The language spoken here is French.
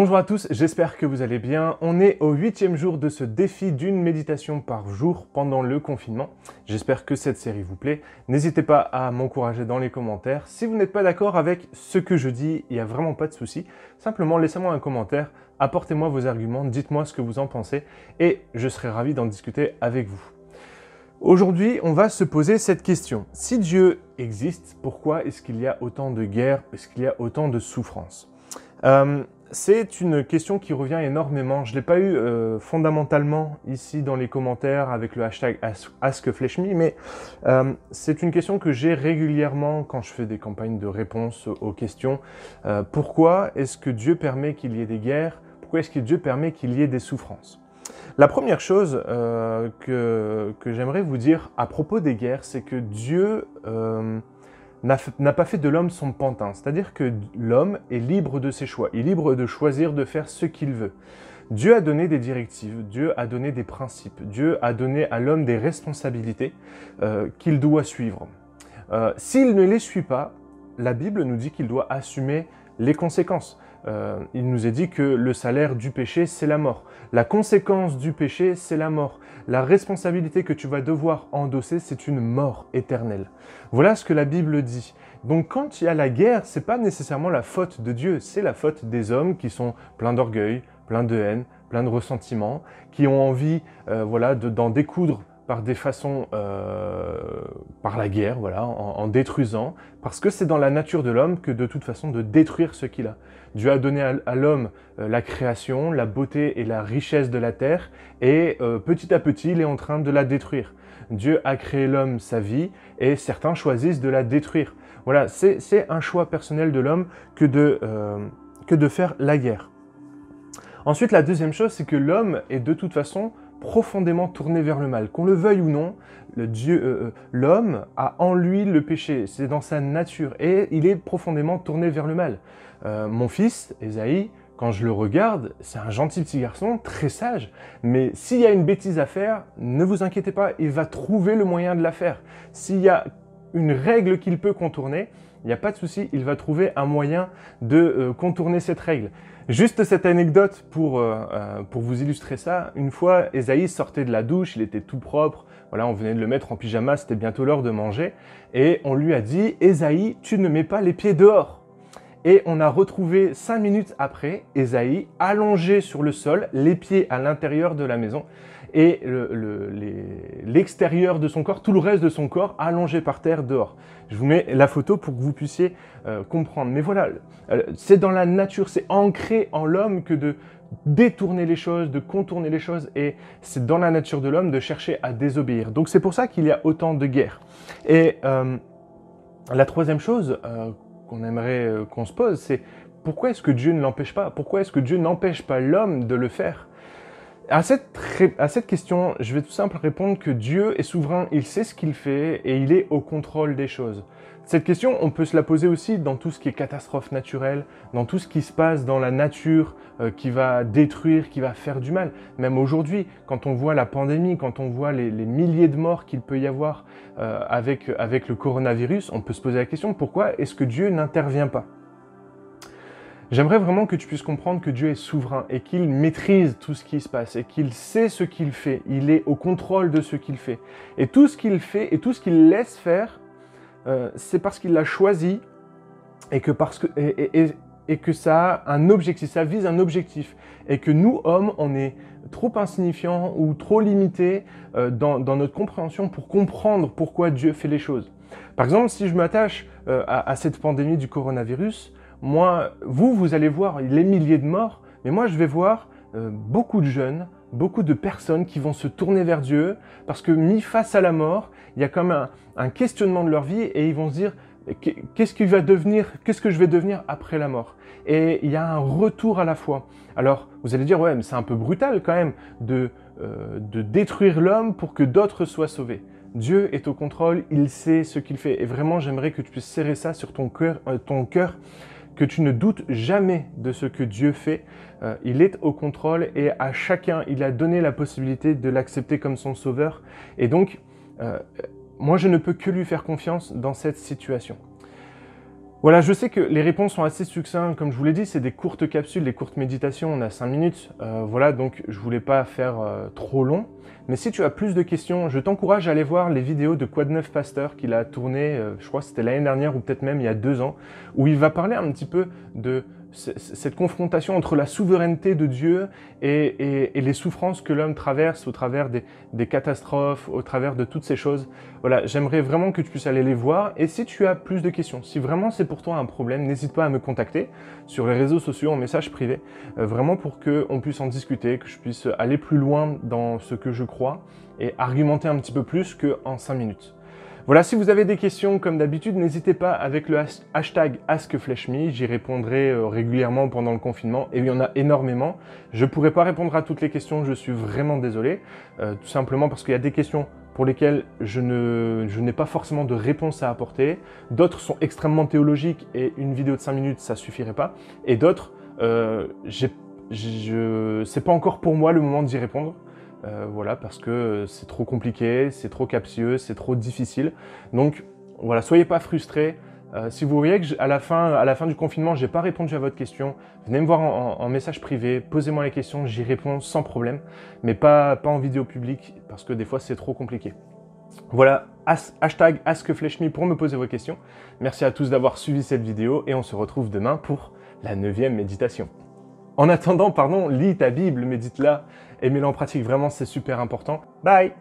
Bonjour à tous, j'espère que vous allez bien. On est au 8e jour de ce défi d'une méditation par jour pendant le confinement. J'espère que cette série vous plaît. N'hésitez pas à m'encourager dans les commentaires. Si vous n'êtes pas d'accord avec ce que je dis, il n'y a vraiment pas de souci. Simplement, laissez-moi un commentaire, apportez-moi vos arguments, dites-moi ce que vous en pensez et je serai ravi d'en discuter avec vous. Aujourd'hui, on va se poser cette question. Si Dieu existe, pourquoi est-ce qu'il y a autant de guerres? Est-ce qu'il y a autant de souffrances? C'est une question qui revient énormément. Je ne l'ai pas eu fondamentalement ici dans les commentaires avec le hashtag AskFleshMe, mais c'est une question que j'ai régulièrement quand je fais des campagnes de réponse aux questions. Pourquoi est-ce que Dieu permet qu'il y ait des guerres? Pourquoi est-ce que Dieu permet qu'il y ait des souffrances? La première chose que j'aimerais vous dire à propos des guerres, c'est que Dieu n'a pas fait de l'homme son pantin. C'est-à-dire que l'homme est libre de ses choix, il est libre de choisir de faire ce qu'il veut. Dieu a donné des directives, Dieu a donné des principes, Dieu a donné à l'homme des responsabilités qu'il doit suivre. S'il ne les suit pas, la Bible nous dit qu'il doit assumer les conséquences. Il nous est dit que le salaire du péché, c'est la mort. La conséquence du péché, c'est la mort. La responsabilité que tu vas devoir endosser, c'est une mort éternelle. Voilà ce que la Bible dit. Donc quand il y a la guerre, ce n'est pas nécessairement la faute de Dieu, c'est la faute des hommes qui sont pleins d'orgueil, pleins de haine, pleins de ressentiment, qui ont envie d'en découdre par des façons, par la guerre, en détruisant, parce que c'est dans la nature de l'homme que de toute façon de détruire ce qu'il a. Dieu a donné à l'homme la création, la beauté et la richesse de la terre, et petit à petit, il est en train de la détruire. Dieu a créé l'homme sa vie, et certains choisissent de la détruire. Voilà, c'est un choix personnel de l'homme que de faire la guerre. Ensuite, la deuxième chose, c'est que l'homme est de toute façon profondément tourné vers le mal. Qu'on le veuille ou non, l'homme a en lui le péché, c'est dans sa nature, et il est profondément tourné vers le mal. Mon fils, Esaïe, quand je le regarde, c'est un gentil petit garçon, très sage, mais s'il y a une bêtise à faire, ne vous inquiétez pas, il va trouver le moyen de la faire. S'il y a une règle qu'il peut contourner, il n'y a pas de souci, il va trouver un moyen de contourner cette règle. Juste cette anecdote pour vous illustrer ça, une fois, Esaïe sortait de la douche, il était tout propre, voilà, on venait de le mettre en pyjama, c'était bientôt l'heure de manger, et on lui a dit « Esaïe, tu ne mets pas les pieds dehors !» Et on a retrouvé 5 minutes après, Esaïe allongé sur le sol, les pieds à l'intérieur de la maison, et l'extérieur de son corps, tout le reste de son corps allongé par terre dehors. Je vous mets la photo pour que vous puissiez comprendre. Mais voilà, c'est dans la nature, c'est ancré en l'homme que de détourner les choses, de contourner les choses, et c'est dans la nature de l'homme de chercher à désobéir. Donc c'est pour ça qu'il y a autant de guerres. Et la troisième chose qu'on aimerait qu'on se pose, c'est pourquoi est-ce que Dieu ne l'empêche pas? Pourquoi est-ce que Dieu n'empêche pas l'homme de le faire? À cette question, je vais tout simplement répondre que Dieu est souverain, il sait ce qu'il fait et il est au contrôle des choses. Cette question, on peut se la poser aussi dans tout ce qui est catastrophe naturelle, dans tout ce qui se passe dans la nature qui va détruire, qui va faire du mal. Même aujourd'hui, quand on voit la pandémie, quand on voit les milliers de morts qu'il peut y avoir avec le coronavirus, on peut se poser la question, pourquoi est-ce que Dieu n'intervient pas ? J'aimerais vraiment que tu puisses comprendre que Dieu est souverain et qu'il maîtrise tout ce qui se passe et qu'il sait ce qu'il fait. Il est au contrôle de ce qu'il fait. Et tout ce qu'il fait et tout ce qu'il laisse faire, c'est parce qu'il l'a choisi et que ça a un objectif, ça vise un objectif. Et que nous, hommes, on est trop insignifiants ou trop limités dans notre compréhension pour comprendre pourquoi Dieu fait les choses. Par exemple, si je m'attache à cette pandémie du coronavirus, moi, vous allez voir les milliers de morts, mais moi, je vais voir beaucoup de jeunes, beaucoup de personnes qui vont se tourner vers Dieu parce que mis face à la mort, il y a comme un questionnement de leur vie et ils vont se dire qu'est-ce que je vais devenir après la mort? Et il y a un retour à la foi. Alors, vous allez dire, ouais, mais c'est un peu brutal quand même de détruire l'homme pour que d'autres soient sauvés. Dieu est au contrôle, il sait ce qu'il fait. Et vraiment, j'aimerais que tu puisses serrer ça sur ton cœur, que tu ne doutes jamais de ce que Dieu fait. Il est au contrôle et à chacun, il a donné la possibilité de l'accepter comme son sauveur. Et donc, moi, je ne peux que lui faire confiance dans cette situation. Voilà, je sais que les réponses sont assez succinctes. Comme je vous l'ai dit, c'est des courtes capsules, des courtes méditations, on a 5 minutes. Voilà, donc je voulais pas faire trop long. Mais si tu as plus de questions, je t'encourage à aller voir les vidéos de Quoi de Neuf Pasteur qu'il a tourné, je crois que c'était l'année dernière ou peut-être même il y a 2 ans, où il va parler un petit peu de cette confrontation entre la souveraineté de Dieu et les souffrances que l'homme traverse au travers des catastrophes, au travers de toutes ces choses. Voilà, j'aimerais vraiment que tu puisses aller les voir. Et si tu as plus de questions, si vraiment c'est pour toi un problème, n'hésite pas à me contacter sur les réseaux sociaux en message privé, vraiment pour qu'on puisse en discuter, que je puisse aller plus loin dans ce que je crois et argumenter un petit peu plus qu'en 5 minutes. Voilà, si vous avez des questions, comme d'habitude, n'hésitez pas avec le hashtag AskFleshMe, j'y répondrai régulièrement pendant le confinement, et il y en a énormément. Je ne pourrai pas répondre à toutes les questions, je suis vraiment désolé, tout simplement parce qu'il y a des questions pour lesquelles je n'ai pas forcément de réponse à apporter, d'autres sont extrêmement théologiques et une vidéo de 5 minutes, ça ne suffirait pas, et d'autres, c'est pas encore pour moi le moment d'y répondre. Voilà, parce que c'est trop compliqué, c'est trop captieux, c'est trop difficile. Donc voilà, soyez pas frustrés. Si vous voyez que à la fin du confinement, j'ai pas répondu à votre question, venez me voir en message privé, posez-moi les questions, j'y réponds sans problème, mais pas en vidéo publique, parce que des fois c'est trop compliqué. Voilà, hashtag AskFleshMe pour me poser vos questions. Merci à tous d'avoir suivi cette vidéo et on se retrouve demain pour la 9e méditation. En attendant, lis ta Bible, médite-la et mets-la en pratique. Vraiment, c'est super important. Bye!